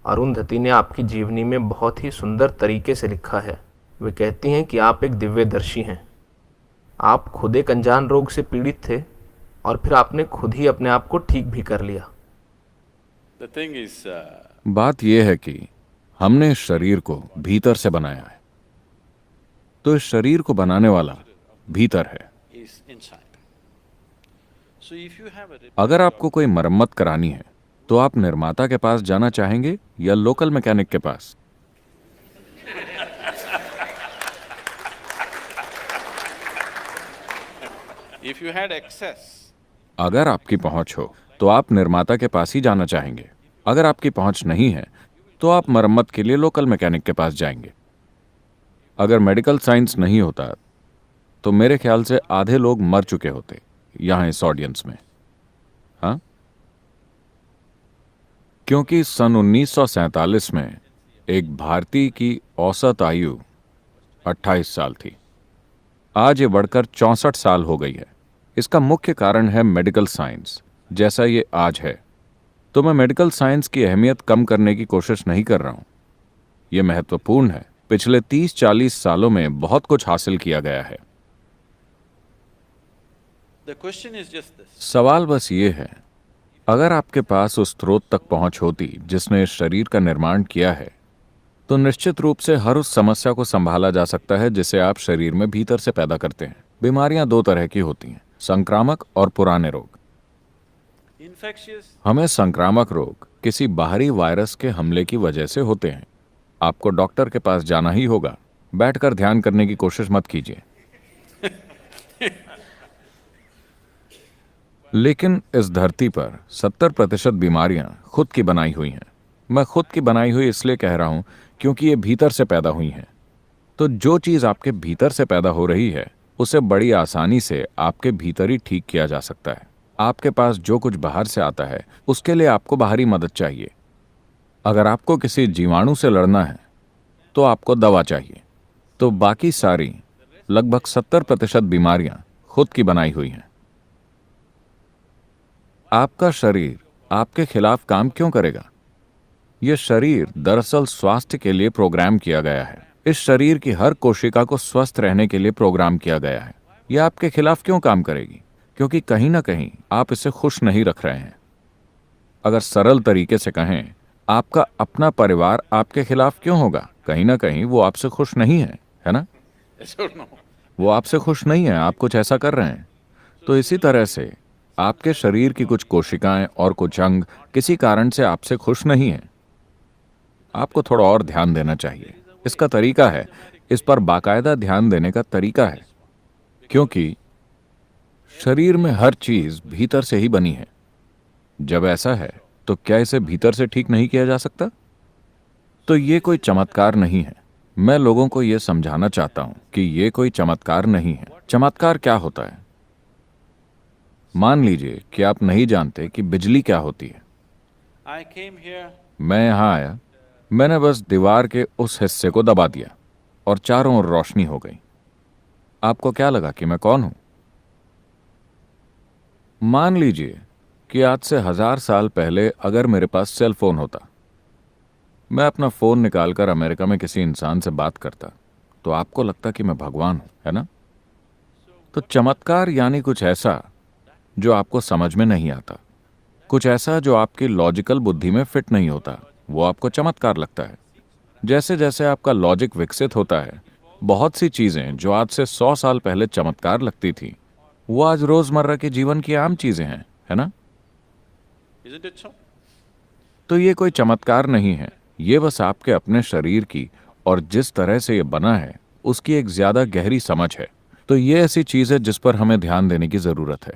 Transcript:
अरुंधति ने आपकी जीवनी में बहुत ही सुंदर तरीके से लिखा है। वे कहती हैं कि आप एक दिव्यदर्शी हैं। आप खुद एक अनजान रोग से पीड़ित थे और फिर आपने खुद ही अपने आप को ठीक भी कर लिया। The thing is, बात यह है कि हमने इस शरीर को भीतर से बनाया है, तो इस शरीर को बनाने वाला भीतर है। is inside. So if you have a अगर आपको कोई मरम्मत करानी है तो आप निर्माता के पास जाना चाहेंगे या लोकल मैकेनिक के पास? if you had access, अगर आपकी पहुंच हो तो आप निर्माता के पास ही जाना चाहेंगे। अगर आपकी पहुंच नहीं है तो आप मरम्मत के लिए लोकल मैकेनिक के पास जाएंगे। अगर मेडिकल साइंस नहीं होता तो मेरे ख्याल से आधे लोग मर चुके होते यहां इस ऑडियंस में। हाँ, क्योंकि सन 1947 में एक भारतीय की औसत आयु 28 साल थी। आज ये बढ़कर 64 साल हो गई है। इसका मुख्य कारण है मेडिकल साइंस जैसा ये आज है। तो मैं मेडिकल साइंस की अहमियत कम करने की कोशिश नहीं कर रहा हूं। यह महत्वपूर्ण है। पिछले 30-40 सालों में बहुत कुछ हासिल किया गया है। the question is just this. सवाल बस ये है, अगर आपके पास उस स्रोत तक पहुंच होती जिसने इस शरीर का निर्माण किया है, तो निश्चित रूप से हर उस समस्या को संभाला जा सकता है जिसे आप शरीर में भीतर से पैदा करते हैं। बीमारियां दो तरह की होती हैं, संक्रामक और पुराने रोग। Infectious, हमें संक्रामक रोग किसी बाहरी वायरस के हमले की वजह से होते हैं। आपको डॉक्टर के पास जाना ही होगा। बैठकर ध्यान करने की कोशिश मत कीजिए। लेकिन इस धरती पर 70% बीमारियां खुद की बनाई हुई हैं। मैं खुद की बनाई हुई इसलिए कह रहा हूं क्योंकि ये भीतर से पैदा हुई हैं। तो जो चीज आपके भीतर से पैदा हो रही है उसे बड़ी आसानी से आपके भीतर ही ठीक किया जा सकता है। आपके पास जो कुछ बाहर से आता है उसके लिए आपको बाहरी मदद चाहिए। अगर आपको किसी जीवाणु से लड़ना है तो आपको दवा चाहिए। तो बाकी सारी लगभग 70% बीमारियां खुद की बनाई हुई हैं। आपका शरीर आपके खिलाफ काम क्यों करेगा? यह शरीर दरअसल स्वास्थ्य के लिए प्रोग्राम किया गया है। इस शरीर की हर कोशिका को स्वस्थ रहने के लिए प्रोग्राम किया गया है। यह आपके खिलाफ क्यों काम करेगी? क्योंकि कहीं ना कहीं आप इसे खुश नहीं रख रहे हैं। अगर सरल तरीके से कहें, आपका अपना परिवार आपके खिलाफ क्यों होगा? कहीं ना कहीं वो आपसे खुश नहीं है ना? yes or no? वो आपसे खुश नहीं है, आप कुछ ऐसा कर रहे हैं। तो इसी तरह से आपके शरीर की कुछ कोशिकाएं और कुछ अंग किसी कारण से आपसे खुश नहीं हैं। आपको थोड़ा और ध्यान देना चाहिए। इसका तरीका है, इस पर बाकायदा ध्यान देने का तरीका है, क्योंकि शरीर में हर चीज भीतर से ही बनी है। जब ऐसा है तो क्या इसे भीतर से ठीक नहीं किया जा सकता? तो ये कोई चमत्कार नहीं है। मैं लोगों को यह समझाना चाहता हूं कि यह कोई चमत्कार नहीं है। चमत्कार क्या होता है? मान लीजिए कि आप नहीं जानते कि बिजली क्या होती है। I came here, मैं यहां आया, मैंने बस दीवार के उस हिस्से को दबा दिया और चारों ओर रोशनी हो गई। आपको क्या लगा कि मैं कौन हूं? मान लीजिए कि आज से 1000 साल पहले अगर मेरे पास सेल फोन होता, मैं अपना फोन निकालकर अमेरिका में किसी इंसान से बात करता, तो आपको लगता कि मैं भगवान हूं, है ना? तो चमत्कार यानी कुछ ऐसा जो आपको समझ में नहीं आता, कुछ ऐसा जो आपकी लॉजिकल बुद्धि में फिट नहीं होता, वो आपको चमत्कार लगता है। जैसे जैसे आपका लॉजिक विकसित होता है, बहुत सी चीजें जो आज से 100 साल पहले चमत्कार लगती थी, वो आज रोजमर्रा के जीवन की आम चीजें हैं, है ना? isn't it so? तो ये कोई चमत्कार नहीं है। ये बस आपके अपने शरीर की और जिस तरह से ये बना है उसकी एक ज्यादा गहरी समझ है। तो ये ऐसी चीज है जिस पर हमें ध्यान देने की जरूरत है।